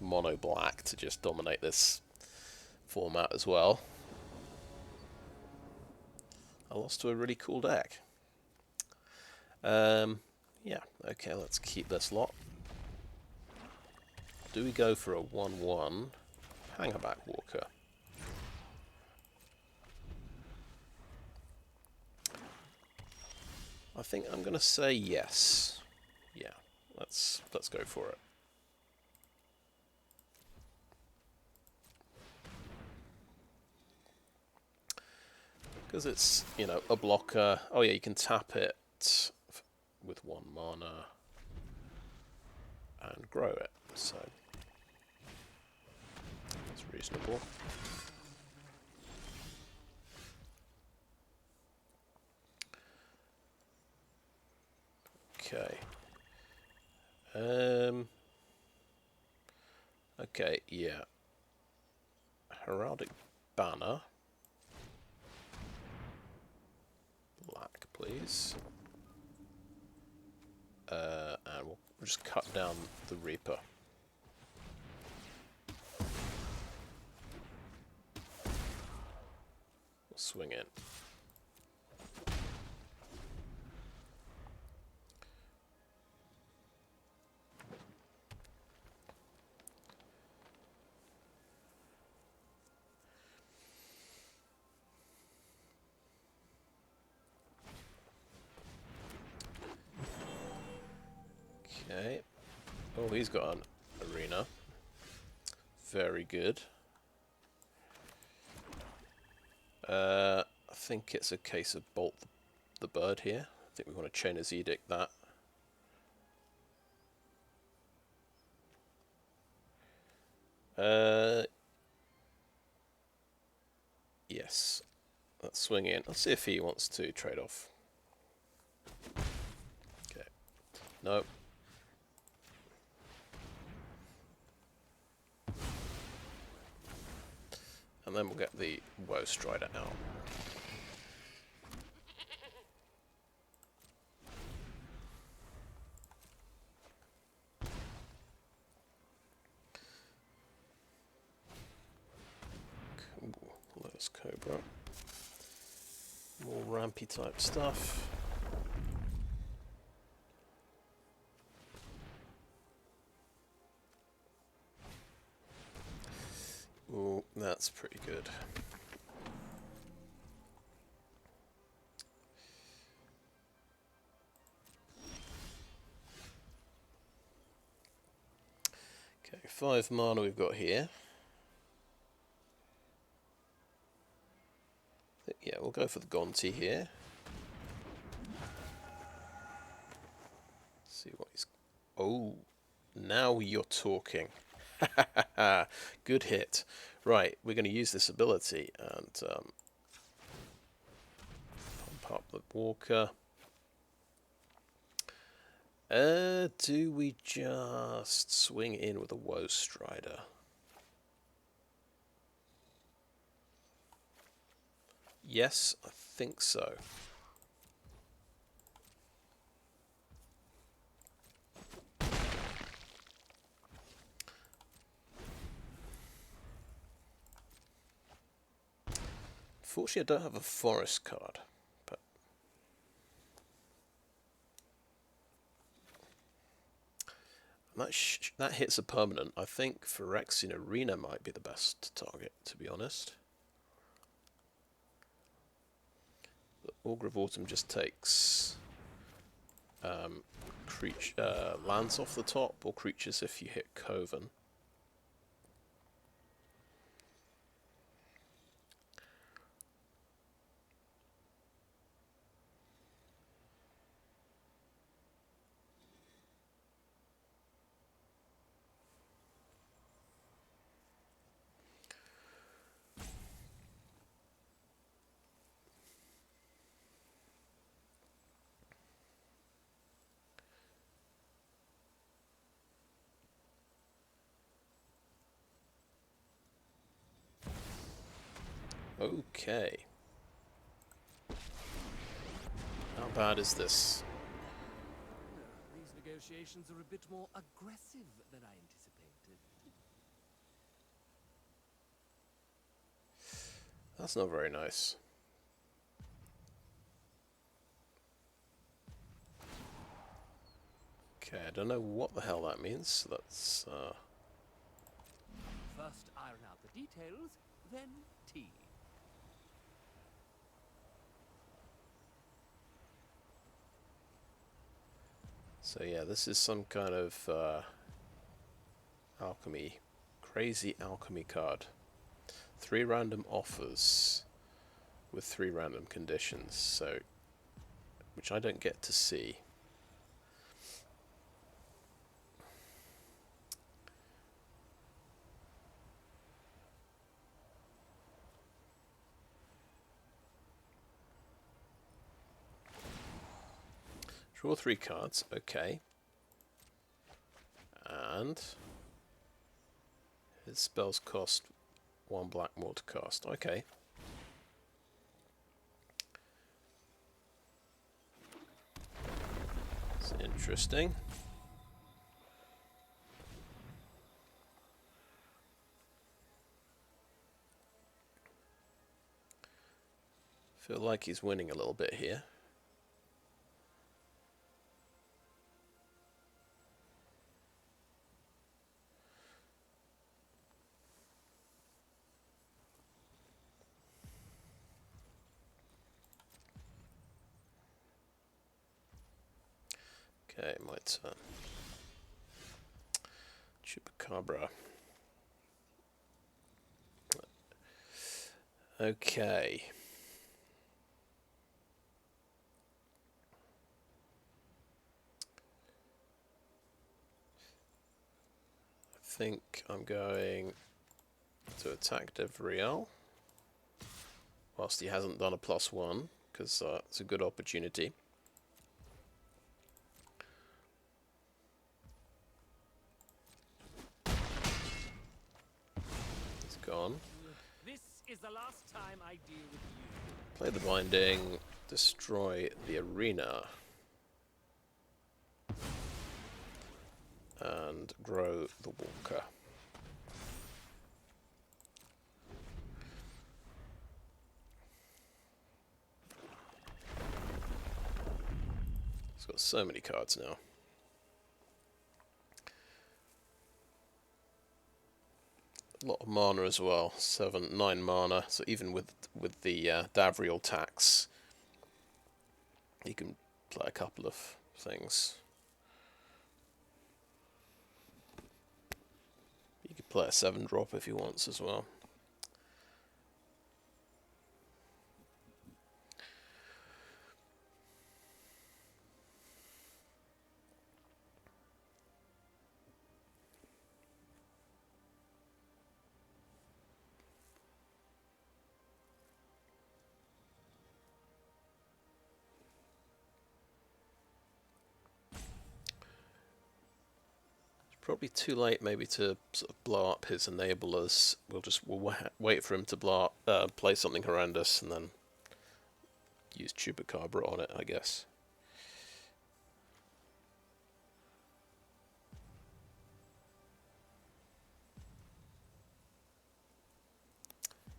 Monoblack to just dominate this format as well. I lost to a really cool deck. Yeah, okay, let's keep this lot. Do we go for a 1-1 Hangerback Walker? I think I'm going to say yes. Yeah, let's go for it. Because it's, you know, a blocker. Oh yeah, you can tap it with 1 mana and grow it, so that's reasonable. Okay. Okay, yeah. Heraldic Banner. Black, please. And we'll just cut down the Reaper. We'll swing in. Okay. Oh, he's got an arena. Very good. I think it's a case of bolt the bird here. I think we want to chain his edict that. Yes. Let's swing in. Let's see if he wants to trade off. Okay. Nope. And then we'll get the Woe Strider out. Cool. Lotus Cobra. More rampy type stuff. Ooh, that's pretty good. Okay, 5 mana we've got here. Yeah, we'll go for the Gonti here. See what he's... Oh, now you're talking. Good hit. Right, we're going to use this ability and pump up the Walker. Do we just swing in with a Woe Strider? Yes, I think so. Unfortunately, I don't have a forest card, but that hits a permanent. I think Phyrexian Arena might be the best target, to be honest. The Augur of Autumn just takes lands off the top, or creatures if you hit Coven. Okay. How bad is this? These negotiations are a bit more aggressive than I anticipated. That's not very nice. Okay, I don't know what the hell that means. Let's First iron out the details, then tea. So yeah, this is some kind of alchemy, crazy alchemy card. 3 random offers with 3 random conditions, so which I don't get to see. Draw 3 cards, okay. And his spells cost 1 black more to cast, okay. It's interesting. Feel like he's winning a little bit here. Okay, my turn. Chupacabra. Okay. I think I'm going to attack Devriel whilst he hasn't done a +1, because it's a good opportunity. It's gone. This is the last time I deal with you. Play the binding, destroy the arena, and grow the walker. He's got so many cards now. A lot of mana as well, 9 mana, so even with the Davriel tax, you can play a couple of things. You could play a 7-drop if he wants as well. Probably too late, maybe, to sort of blow up his enablers. We'll wait for him to play something horrendous and then use Chupacabra on it, I guess.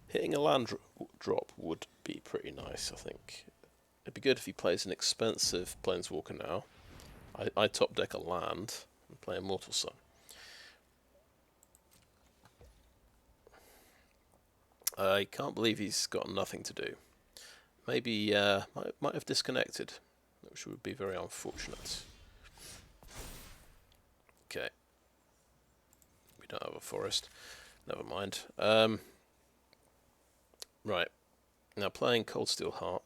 Hitting a land drop would be pretty nice, I think. It'd be good if he plays an expensive Planeswalker now. I top deck a land and play Immortal Sun. I can't believe he's got nothing to do. Maybe might have disconnected, which would be very unfortunate. Okay. We don't have a forest. Never mind. Right. Now playing Coldsteel Heart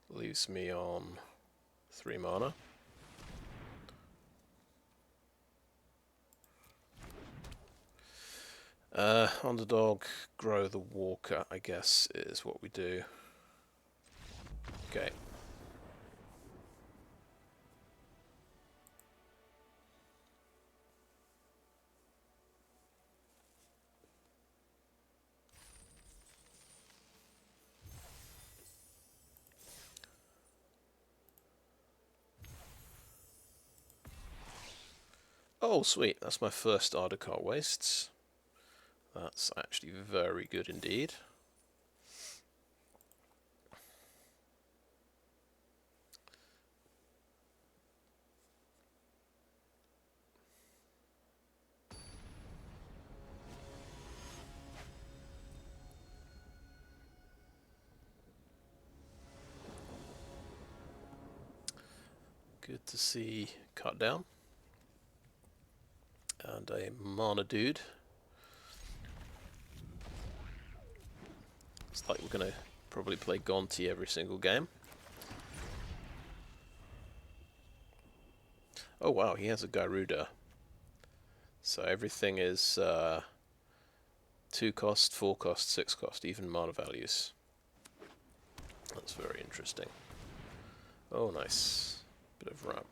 leaves me on 3 mana. Underdog, grow the walker, I guess, is what we do. Okay. Oh, sweet. That's my first Ardakar Wastes. That's actually very good indeed. Good to see cut down. And a mana dude. It's like we're going to probably play Gonti every single game. Oh wow, he has a Garuda. So everything is 2 cost, 4 cost, 6 cost, even mana values. That's very interesting. Oh nice. Bit of ramp.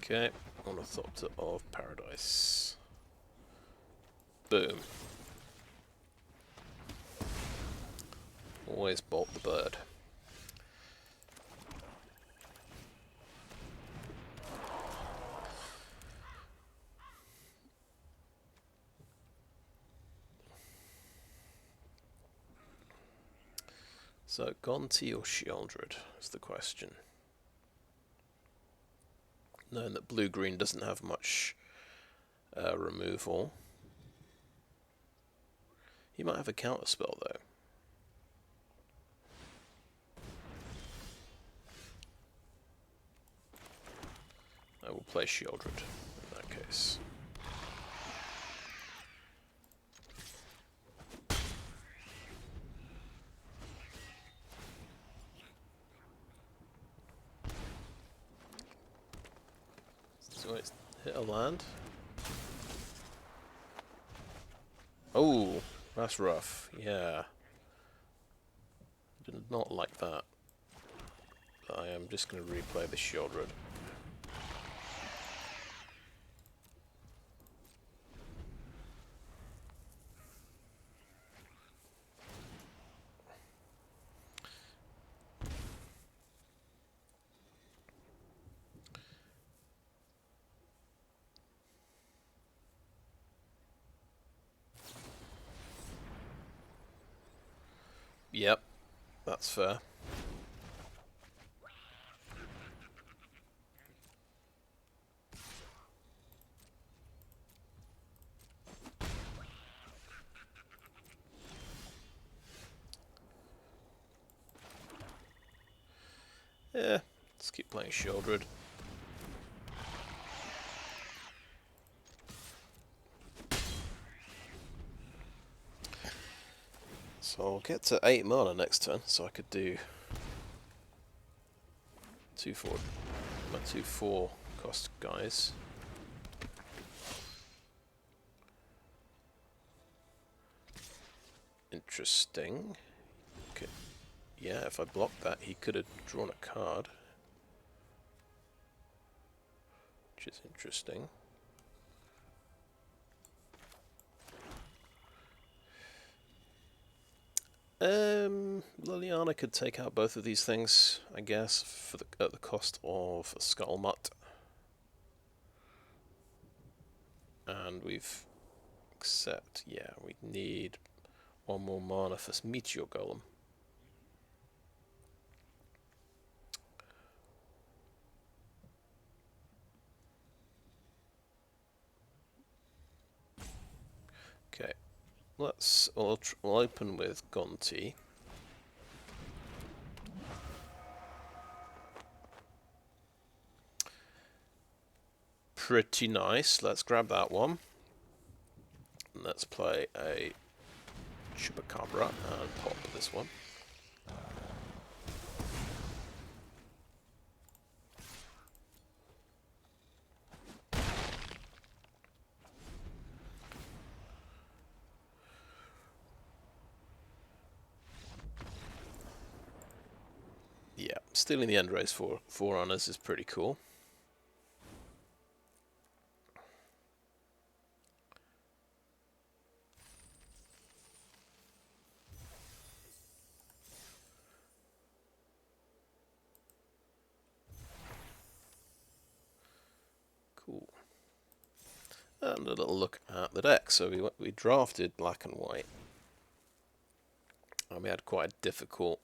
Okay, Ornithopter of Paradise. Boom. Always bolt the bird. So, Gonti or Sheoldred is the question. knowing that blue-green doesn't have much removal. He might have a counter spell though. I will play Sheoldred in that case. So it's hit a land. Oh, that's rough. Yeah. Did not like that. I am just going to replay the Sheoldred. Yep, that's fair. Yeah, let's keep playing Sheoldred. So I'll get to 8 mana next turn, so I could do 2/4, my 2/4 cost guys. Interesting. Okay. Yeah, if I blocked that, he could have drawn a card, which is interesting. Liliana could take out both of these things, I guess, for at the cost of a Scuttlemutt. And we've accept, yeah, we need 1 more mana for Meteor Golem. Okay, we'll open with Gonti. Pretty nice. Let's grab that one. And let's play a Chupacabra and pop this one. Yeah, stealing the Endrace for Forerunners is pretty cool. Cool. And a little look at the deck. So we drafted black and white. And we had quite a difficult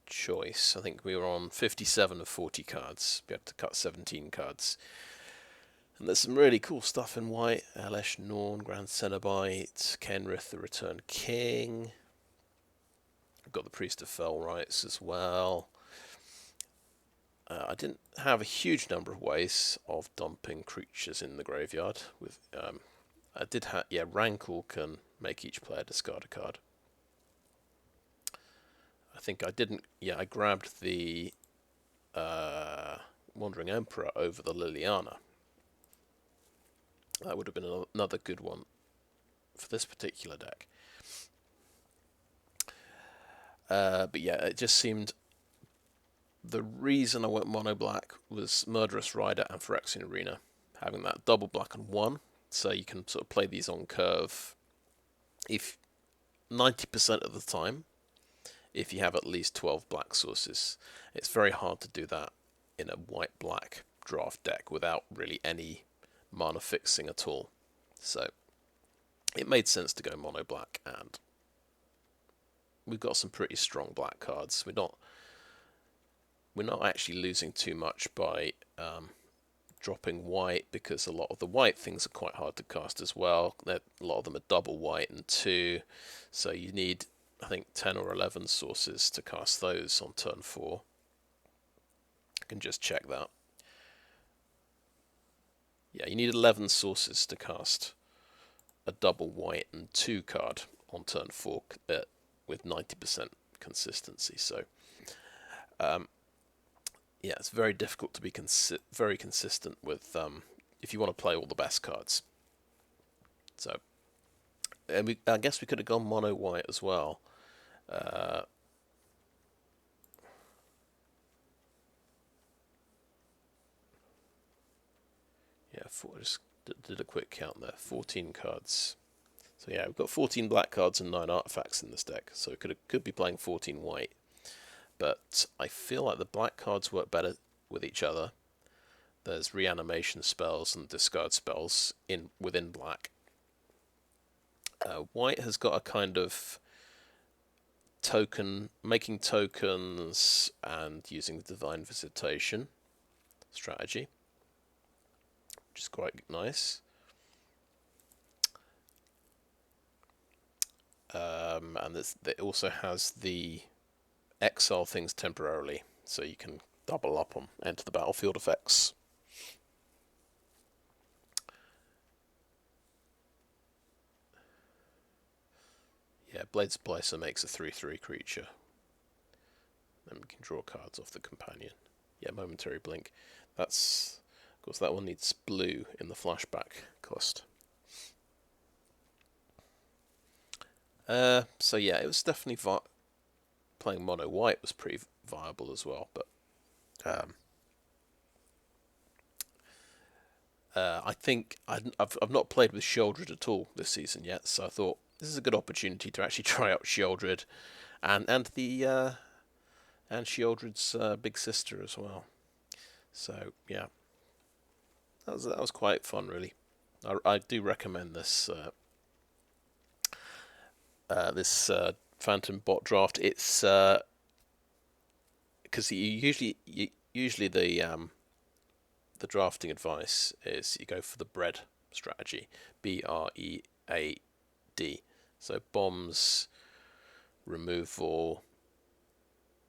choice. I think we were on 57 of 40 cards. We had to cut 17 cards. And there's some really cool stuff in white. Elesh Norn, Grand Cenobite, Kenrith the Returned King. We've got the Priest of Fell Rights as well. I didn't have a huge number of ways of dumping creatures in the graveyard. With I did have, yeah, Rankle can make each player discard a card. I think I didn't, yeah, I grabbed the Wandering Emperor over the Liliana. That would have been another good one for this particular deck. But yeah, it just seemed the reason I went mono black was Murderous Rider and Phyrexian Arena, having that double black and 1, so you can sort of play these on curve if 90% of the time if you have at least 12 black sources. It's very hard to do that in a white black draft deck without really any mana fixing at all. So it made sense to go mono black, and we've got some pretty strong black cards. We're not we're not actually losing too much by dropping white, because a lot of the white things are quite hard to cast as well. A lot of them are double white and 2, so you need, I think, 10 or 11 sources to cast those on turn 4. I can just check that. Yeah, you need 11 sources to cast a double white and 2 card on turn 4 with 90% consistency. So yeah, it's very difficult to be very consistent with if you want to play all the best cards. So, and I guess we could have gone mono white as well. Yeah, just did a quick count there. 14 cards. So yeah, we've got 14 black cards and 9 artifacts in this deck. So we could be playing 14 white. But I feel like the black cards work better with each other. There's reanimation spells and discard spells within black. White has got a kind of making tokens and using the Divine Visitation strategy, which is quite nice. And it also has the exile things temporarily, so you can double up on enter the battlefield effects. Yeah, Blade Splicer makes a 3/3 creature. Then we can draw cards off the companion. Yeah, Momentary Blink. Of course, that one needs blue in the flashback cost. So yeah, it was definitely playing mono white was pretty viable as well, but I think I've not played with Sheoldred at all this season yet, so I thought this is a good opportunity to actually try out Sheoldred and Sheoldred's big sister as well. So yeah, that was quite fun, really. I do recommend this Phantom bot draft. It's because usually the drafting advice is you go for the bread strategy, BREAD. So bombs, removal,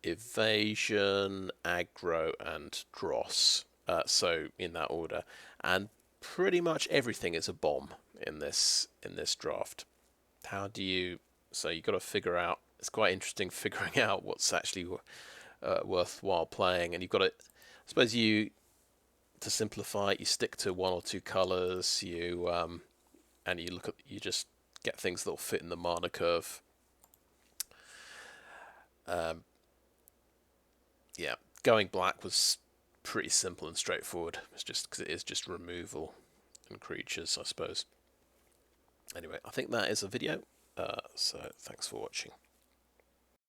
evasion, aggro, and dross. So in that order, and pretty much everything is a bomb in this draft. How do you? So you got to figure out. It's quite interesting figuring out what's actually worthwhile playing, and you've got to. I suppose to simplify it, you stick to 1 or 2 colors. And you just get things that'll fit in the mana curve. Yeah, going black was pretty simple and straightforward. It's just because it is just removal and creatures, I suppose. Anyway, I think that is a video. So thanks for watching.